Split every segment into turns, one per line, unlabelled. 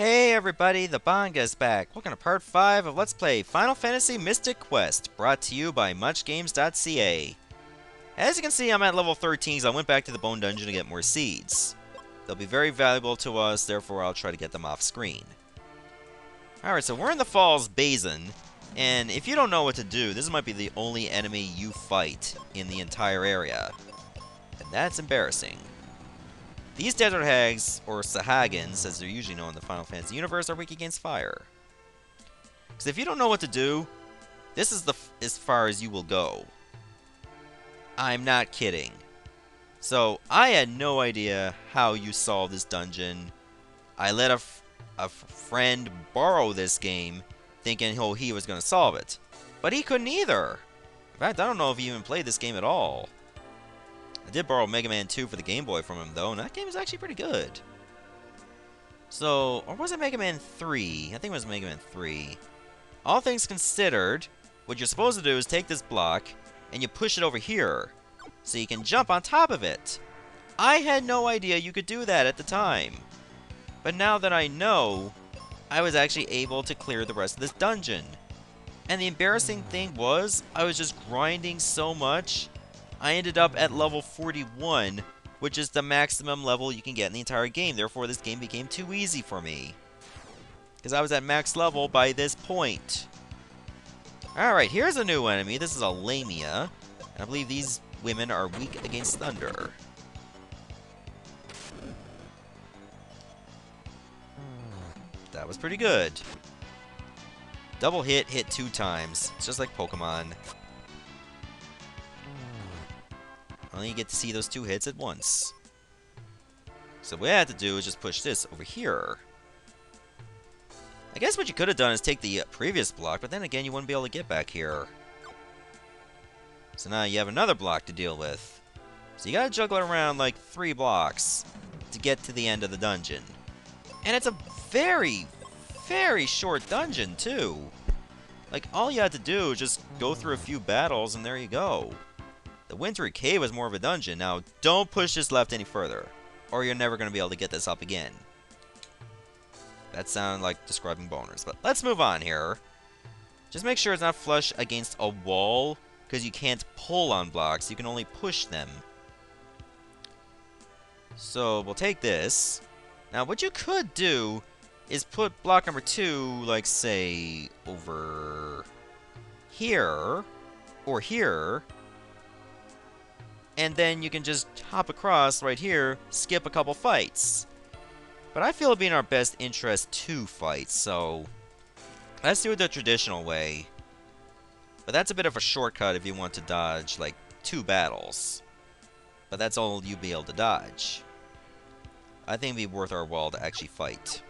Hey everybody, the Banga's back. Welcome to part 5 of Let's Play Final Fantasy Mystic Quest, brought to you by MuchGames.ca. As you can see, I'm at level 13, so I went back to the Bone Dungeon to get more seeds. They'll be very valuable to us, therefore I'll try to get them off screen. Alright, so we're in the Falls Basin, and if you don't know what to do, this might be the only enemy you fight in the entire area. And that's embarrassing. These desert hags, or sahagins, as they're usually known in the Final Fantasy universe, are weak against fire. Because if you don't know what to do, this is as far as you will go. I'm not kidding. So, I had no idea how you solve this dungeon. I let a friend borrow this game, thinking he was going to solve it. But he couldn't either. In fact, I don't know if he even played this game at all. I did borrow Mega Man 2 for the Game Boy from him, though, and that game is actually pretty good. So, or was it Mega Man 3? I think it was Mega Man 3. All things considered, what you're supposed to do is take this block, and you push it over here, so you can jump on top of it. I had no idea you could do that at the time. But now that I know, I was actually able to clear the rest of this dungeon. And the embarrassing thing was, I was just grinding so much, I ended up at level 41, which is the maximum level you can get in the entire game. Therefore, this game became too easy for me, because I was at max level by this point. Alright, here's a new enemy. This is a Lamia. And I believe these women are weak against thunder. That was pretty good. Double hit 2 times. It's just like Pokemon. Only you get to see those 2 hits at once. So what I had to do is just push this over here. I guess what you could have done is take the previous block, but then again you wouldn't be able to get back here. So now you have another block to deal with. So you gotta juggle around like 3 blocks to get to the end of the dungeon. And it's a very, very short dungeon too. Like all you had to do is just go through a few battles and there you go. The Wintry Cave is more of a dungeon. Now, don't push this left any further, or you're never going to be able to get this up again. That sounded like describing boners, but let's move on here. Just make sure it's not flush against a wall, because you can't pull on blocks, you can only push them. So, we'll take this. Now, what you could do is put block number 2, like, say, over here, or here, and then you can just hop across right here, skip a couple fights. But I feel it'd be in our best interest to fight, so let's do it the traditional way. But that's a bit of a shortcut if you want to dodge, like, 2 battles. But that's all you'll be able to dodge. I think it'd be worth our while to actually fight.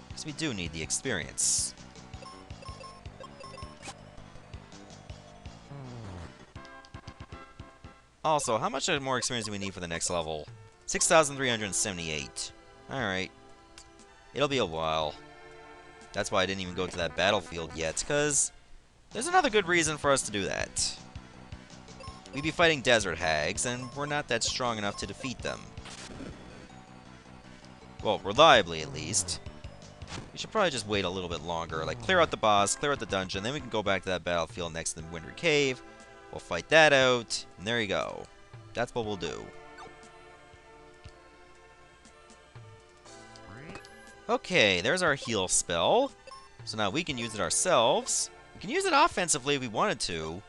Because we do need the experience. Also, how much more experience do we need for the next level? 6,378. Alright. It'll be a while. That's why I didn't even go to that battlefield yet, because there's another good reason for us to do that. We'd be fighting desert hags, and we're not that strong enough to defeat them. Well, reliably at least. We should probably just wait a little bit longer. Like, clear out the boss, clear out the dungeon, then we can go back to that battlefield next to the Wintry Cave. We'll fight that out, and there you go. That's what we'll do. Okay, there's our heal spell. So now we can use it ourselves. We can use it offensively if we wanted to.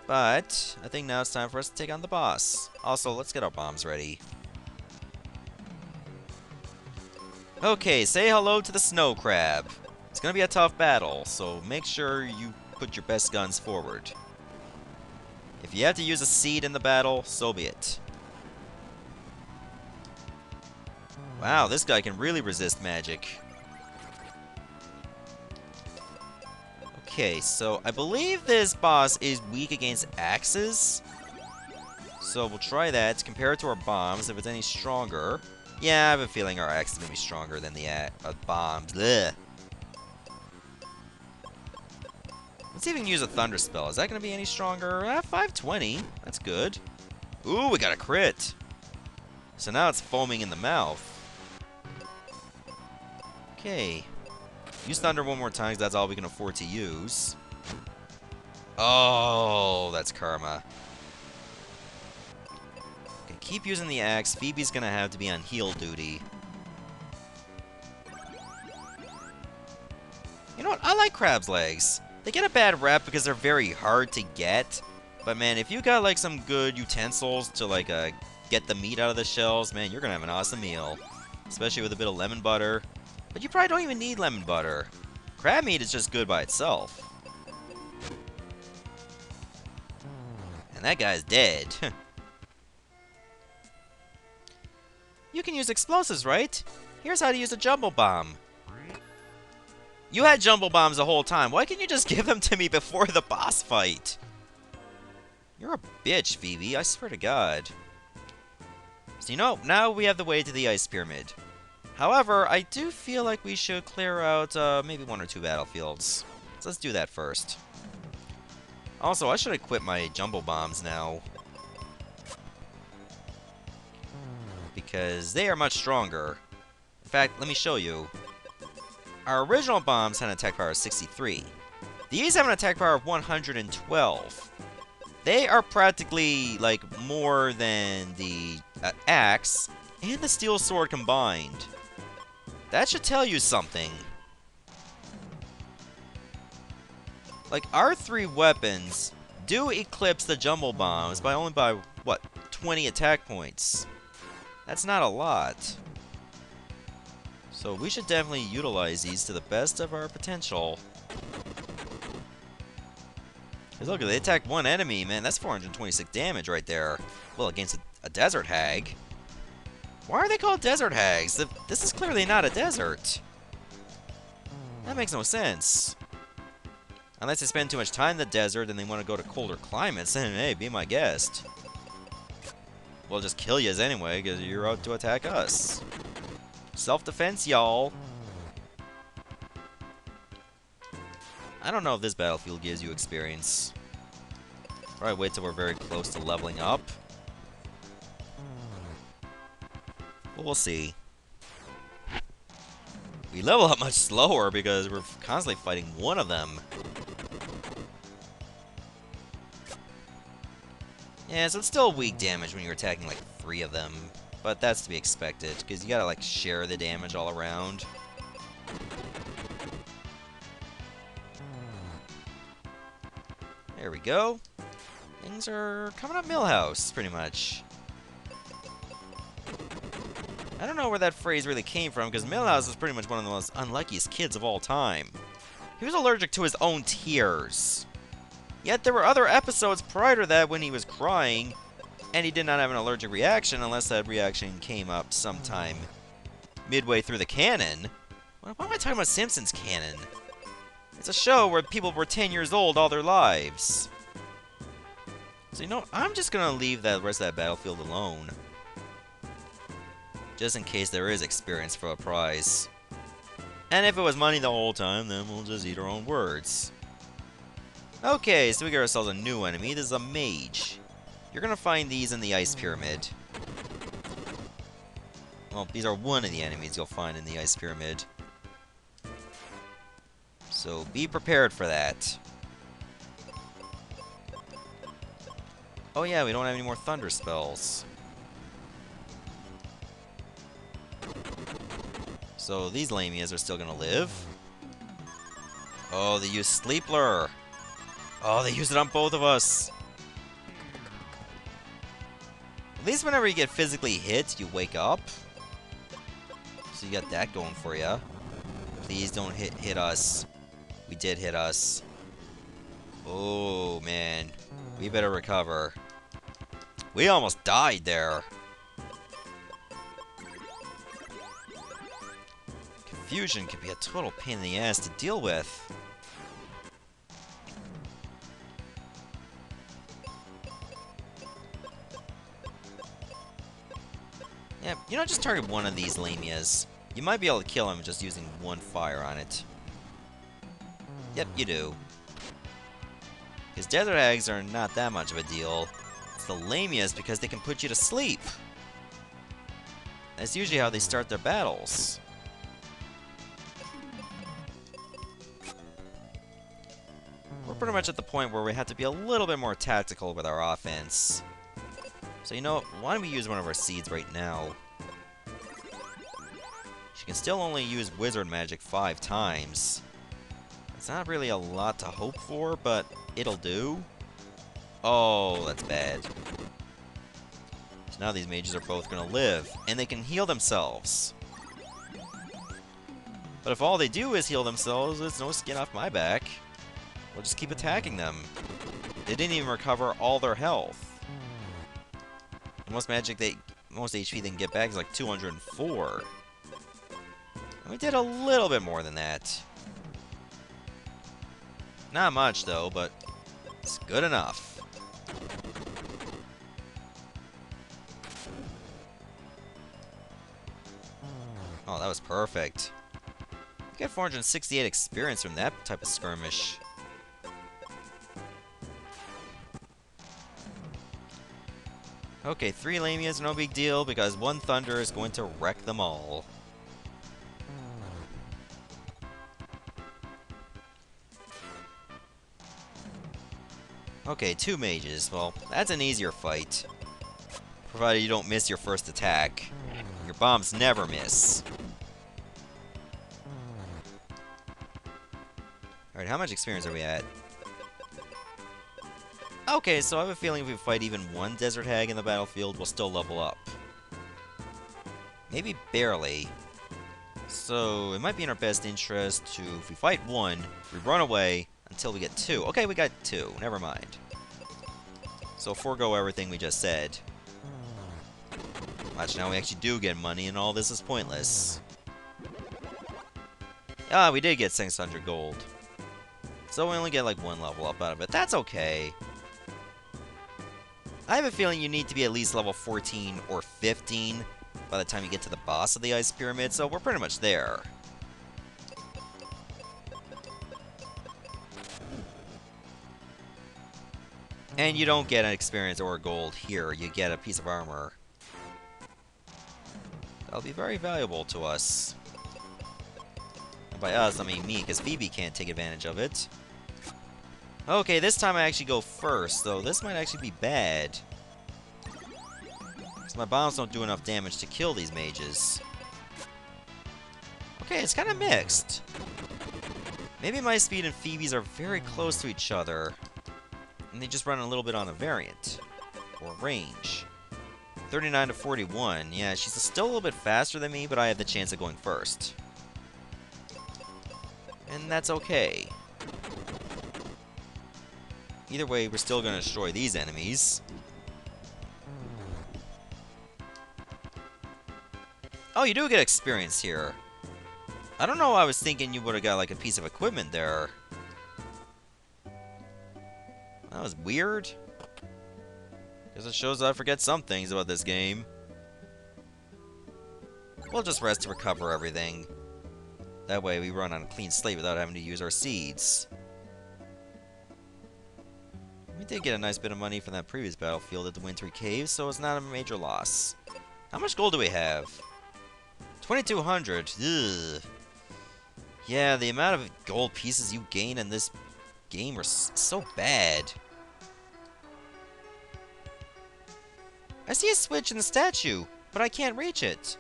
But I think now it's time for us to take on the boss. Also, let's get our bombs ready. Okay, say hello to the snow crab. It's gonna be a tough battle, so make sure you put your best guns forward. If you have to use a seed in the battle, so be it. Wow, this guy can really resist magic. Okay, so I believe this boss is weak against axes. So we'll try that, compare it to our bombs, if it's any stronger. Yeah, I have a feeling our axe is going to be stronger than the bombs. Blech. Let's see if we can use a Thunder Spell. Is that going to be any stronger? 520. That's good. Ooh, we got a crit. So now it's foaming in the mouth. Okay. Use Thunder one more time, 'cause that's all we can afford to use. Oh, that's karma. Okay, keep using the axe. Phoebe's gonna have to be on heal duty. You know what? I like crab's legs. They get a bad rep because they're very hard to get. But man, if you got like some good utensils to like get the meat out of the shells, man, you're gonna have an awesome meal. Especially with a bit of lemon butter. But you probably don't even need lemon butter. Crab meat is just good by itself. And that guy's dead. You can use explosives, right? Here's how to use a jumbo bomb. You had jumbo bombs the whole time. Why can't you just give them to me before the boss fight? You're a bitch, Phoebe. I swear to God. So you know, now we have the way to the ice pyramid. However, I do feel like we should clear out maybe 1 or 2 battlefields. So let's do that first. Also, I should equip my jumbo bombs now. Because they are much stronger. In fact, let me show you. Our original bombs had an attack power of 63. These have an attack power of 112. They are practically, like, more than the axe and the steel sword combined. That should tell you something. Like, our 3 weapons do eclipse the jumbo bombs by only by, what, 20 attack points. That's not a lot. So we should definitely utilize these to the best of our potential. Because look, they attacked 1 enemy, man. That's 426 damage right there. Well, against a desert hag. Why are they called desert hags? This is clearly not a desert. That makes no sense. Unless they spend too much time in the desert and they want to go to colder climates, then hey, be my guest. We'll just kill yous anyway, because you're out to attack us. Self-defense, y'all. I don't know if this battlefield gives you experience. Probably wait till we're very close to leveling up. But we'll see. We level up much slower because we're constantly fighting one of them. Yeah, so it's still weak damage when you're attacking like 3 of them. But that's to be expected, because you gotta like share the damage all around. There we go. Things are coming up Millhouse, pretty much. I don't know where that phrase really came from, because Millhouse is pretty much one of the most unluckiest kids of all time. He was allergic to his own tears. Yet there were other episodes prior to that when he was crying, and he did not have an allergic reaction unless that reaction came up sometime midway through the canon. Why am I talking about Simpsons canon? It's a show where people were 10 years old all their lives. So you know, I'm just gonna leave that rest of that battlefield alone. Just in case there is experience for a prize. And if it was money the whole time, then we'll just eat our own words. Okay, so we got ourselves a new enemy. This is a mage. You're gonna find these in the ice pyramid. Well, these are one of the enemies you'll find in the ice pyramid. So be prepared for that. Oh yeah, we don't have any more thunder spells. So these lamias are still gonna live. Oh, they use Sleepler. Oh, they used it on both of us. At least whenever you get physically hit, you wake up. So you got that going for you. Please don't hit us. We did hit us. Oh, man. We better recover. We almost died there. Confusion can be a total pain in the ass to deal with. Yeah, you know, just target one of these lamias. You might be able to kill him just using one fire on it. Yep, you do. Because desert hags are not that much of a deal. It's the lamias because they can put you to sleep. That's usually how they start their battles. pretty much at the point where we have to be a little bit more tactical with our offense. So you know what? Why don't we use one of our seeds right now? She can still only use Wizard Magic 5 times. It's not really a lot to hope for, but it'll do. Oh, that's bad. So now these mages are both going to live, and they can heal themselves. But if all they do is heal themselves, it's no skin off my back. We'll just keep attacking them. They didn't even recover all their health. The most HP they can get back is like 204. And we did a little bit more than that. Not much though, but it's good enough. Oh, that was perfect. You get 468 experience from that type of skirmish. Okay, 3 Lamias, no big deal, because 1 Thunder is going to wreck them all. Okay, 2 Mages. Well, that's an easier fight. Provided you don't miss your first attack. Your bombs never miss. Alright, how much experience are we at? Okay, so I have a feeling if we fight even 1 Desert Hag in the battlefield, we'll still level up. Maybe barely. So, it might be in our best interest to, if we fight 1, we run away until we get 2. Okay, we got 2. Never mind. So, forego everything we just said. Watch, now we actually do get money, and all this is pointless. Ah, we did get 600 gold. So we only get like 1 level up out of it. That's okay. I have a feeling you need to be at least level 14 or 15 by the time you get to the boss of the Ice Pyramid, so we're pretty much there. And you don't get an experience or gold here, you get a piece of armor. That'll be very valuable to us. And by us, I mean me, because Phoebe can't take advantage of it. Okay, this time I actually go first, though this might actually be bad. Because my bombs don't do enough damage to kill these mages. Okay, it's kind of mixed. Maybe my speed and Phoebe's are very close to each other. And they just run a little bit on a variant. Or range. 39 to 41. Yeah, she's still a little bit faster than me, but I have the chance of going first. And that's okay. Either way, we're still going to destroy these enemies. Oh, you do get experience here. I don't know, I was thinking you would have got like a piece of equipment there. That was weird. Guess it shows that I forget some things about this game. We'll just rest to recover everything. That way we run on a clean slate without having to use our seeds. We did get a nice bit of money from that previous battlefield at the Wintry Caves, so it's not a major loss. How much gold do we have? 2,200. Ugh. Yeah, the amount of gold pieces you gain in this game are so bad. I see a switch in the statue, but I can't reach it.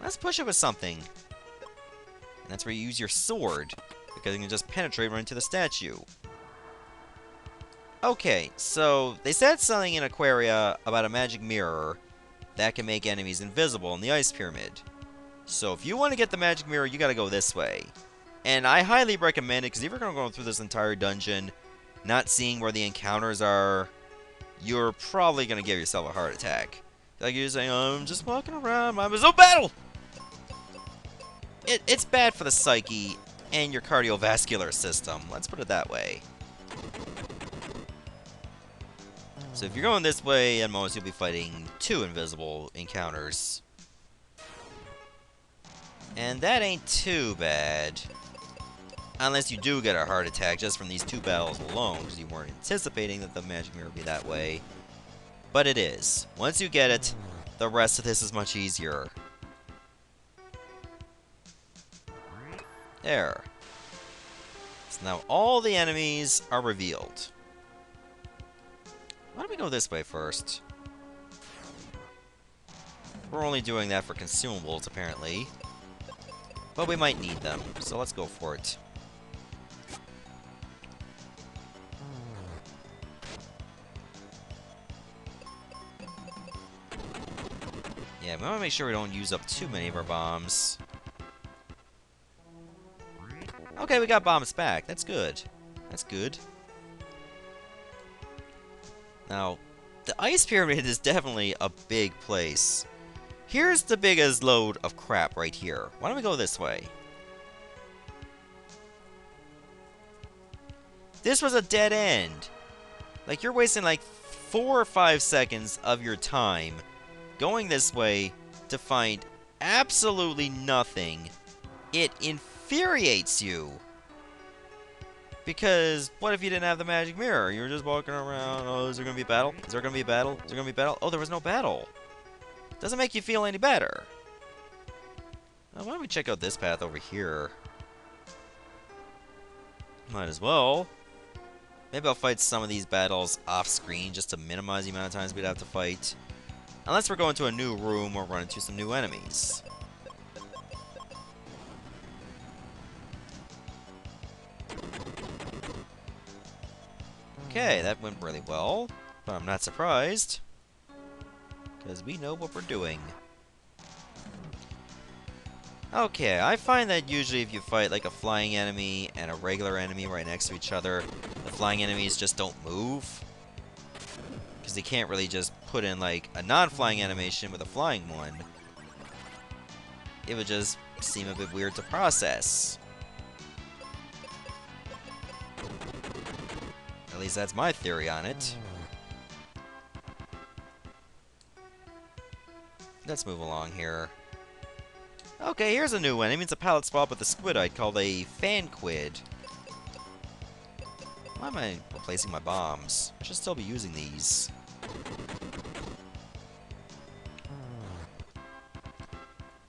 Let's push it with something. And that's where you use your sword, because you can just penetrate right into the statue. Okay, so they said something in Aquaria about a magic mirror that can make enemies invisible in the Ice Pyramid. So if you want to get the magic mirror, you gotta go this way. And I highly recommend it, because if you're going to go through this entire dungeon, not seeing where the encounters are, you're probably going to give yourself a heart attack. Like you're saying, oh, I'm just walking around, I'm a battle! It's bad for the psyche and your cardiovascular system, let's put it that way. So if you're going this way, at most you'll be fighting 2 invisible encounters. And that ain't too bad. Unless you do get a heart attack just from these 2 battles alone, because you weren't anticipating that the magic mirror would be that way. But it is. Once you get it, the rest of this is much easier. There. So now all the enemies are revealed. Why don't we go this way first? We're only doing that for consumables, apparently. But we might need them, so let's go for it. Yeah, we want to make sure we don't use up too many of our bombs. Okay, we got bombs back. That's good. That's good. Now, the Ice Pyramid is definitely a big place. Here's the biggest load of crap right here. Why don't we go this way? This was a dead end. Like, you're wasting like 4 or 5 seconds of your time going this way to find absolutely nothing. It infuriates you. Because what if you didn't have the magic mirror? You were just walking around. Oh, is there going to be a battle? Is there going to be a battle? Is there going to be a battle? Oh, there was no battle. Doesn't make you feel any better. Now, why don't we check out this path over here? Might as well. Maybe I'll fight some of these battles off screen just to minimize the amount of times we'd have to fight. Unless we're going to a new room or run into some new enemies. Okay, that went really well. But I'm not surprised. Because we know what we're doing. Okay, I find that usually if you fight like a flying enemy and a regular enemy right next to each other, the flying enemies just don't move. Because they can't really just put in like a non-flying animation with a flying one. It would just seem a bit weird to process. At least that's my theory on it. Let's move along here. Okay, here's a new one. It means a pallet swap with a squidite called a fanquid. Why am I replacing my bombs? I should still be using these.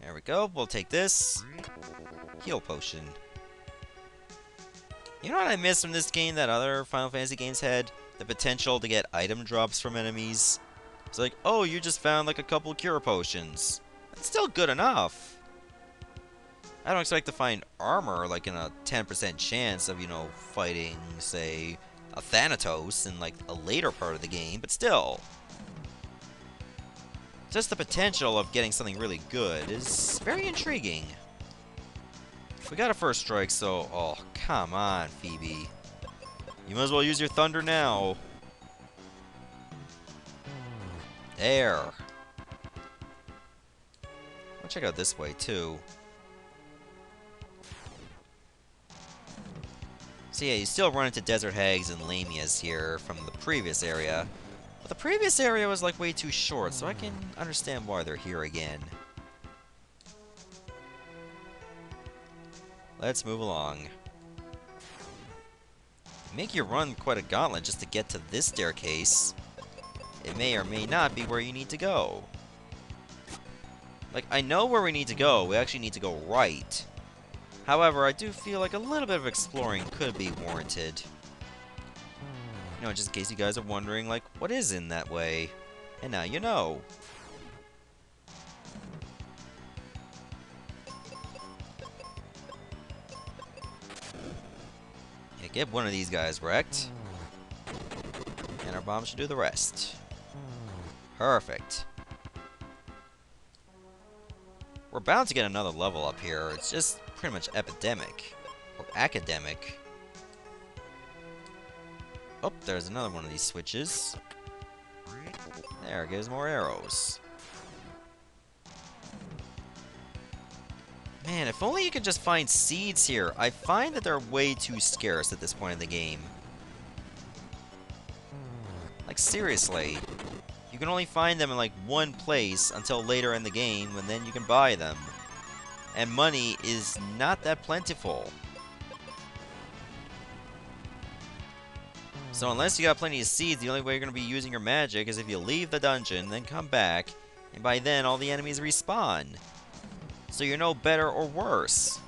There we go. We'll take this. Heal potion. You know what I miss from this game that other Final Fantasy games had? The potential to get item drops from enemies. It's like, oh, you just found like a couple cure potions. That's still good enough. I don't expect to find armor like in a 10% chance of, you know, fighting, say, a Thanatos in like a later part of the game, but still. Just the potential of getting something really good is very intriguing. We got a first strike, so... Oh, come on, Phoebe. You might as well use your thunder now. There. I'll check out this way, too. So yeah, you still run into desert hags and lamias here from the previous area. But the previous area was like way too short, so I can understand why they're here again. Let's move along. Make you run quite a gauntlet just to get to this staircase. It may or may not be where you need to go. Like, I know where we need to go. We actually need to go right. However, I do feel like a little bit of exploring could be warranted. You know, just in case you guys are wondering, like, what is in that way? And now you know. Yeah, get one of these guys wrecked. And our bomb should do the rest. Perfect. We're bound to get another level up here. It's just pretty much epidemic. Or academic. Oh, there's another one of these switches. There, it gives more arrows. Man, if only you could just find seeds here. I find that they're way too scarce at this point in the game. Like, seriously. You can only find them in, like, one place until later in the game, and then you can buy them. And money is not that plentiful. So unless you got plenty of seeds, the only way you're going to be using your magic is if you leave the dungeon, then come back, and by then all the enemies respawn. So you're no better or worse.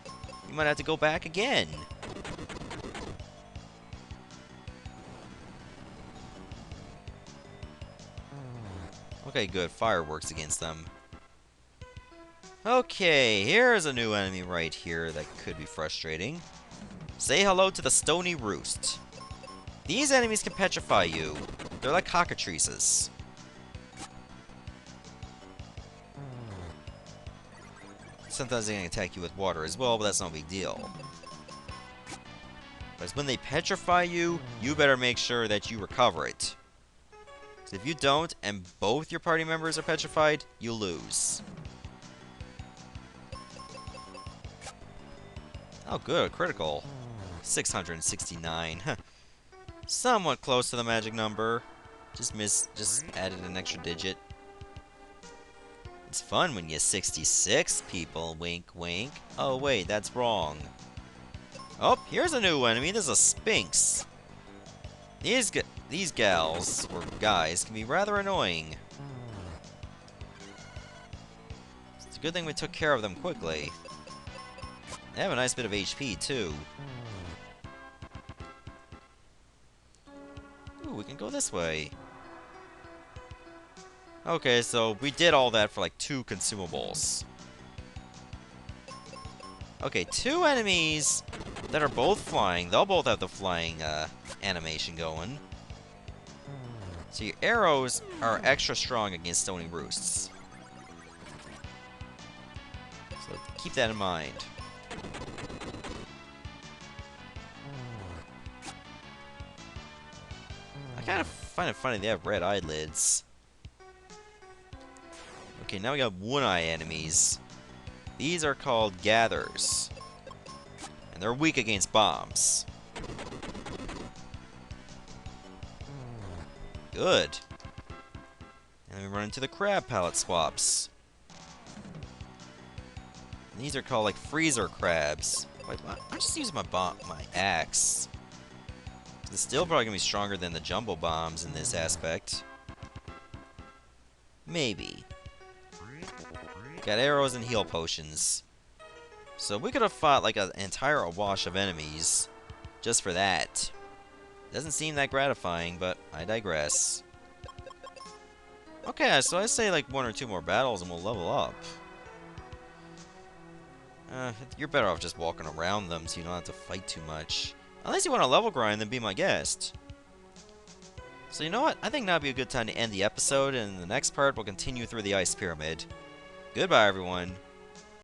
You might have to go back again. Okay, good. Fire works against them. Okay, here's a new enemy right here that could be frustrating. Say hello to the Stony Roost. These enemies can petrify you. They're like cockatrices. Sometimes they can attack you with water as well, but that's no big deal. But when they petrify you, you better make sure that you recover it. So if you don't, and both your party members are petrified, you lose. Oh good, a critical. 669. Somewhat close to the magic number. Just added an extra digit. It's fun when you 66 people, wink wink. Oh wait, that's wrong. Oh, here's a new enemy, there's a Sphinx. These gals, or guys, can be rather annoying. It's a good thing we took care of them quickly. They have a nice bit of HP, too. Ooh, we can go this way. Okay, so we did all that for like 2 consumables. Okay, 2 enemies that are both flying. They'll both have the flying animation going. So your arrows are extra strong against stony roosts. So keep that in mind. I kind of find it funny they have red eyelids. Okay, now we got one-eye enemies. These are called gathers. And they're weak against bombs. Good. And we run into the crab pallet swaps. And these are called like freezer crabs. Wait, what? I'm just using my axe. It's still probably gonna be stronger than the jumbo bombs in this aspect. Maybe. Got arrows and heal potions. So we could have fought like an entire wash of enemies just for that. Doesn't seem that gratifying, but I digress. Okay, so I say like 1 or 2 more battles and we'll level up. You're better off just walking around them so you don't have to fight too much. Unless you want to level grind, then be my guest. So you know what? I think now would be a good time to end the episode, and in the next part we'll continue through the Ice Pyramid. Goodbye, everyone.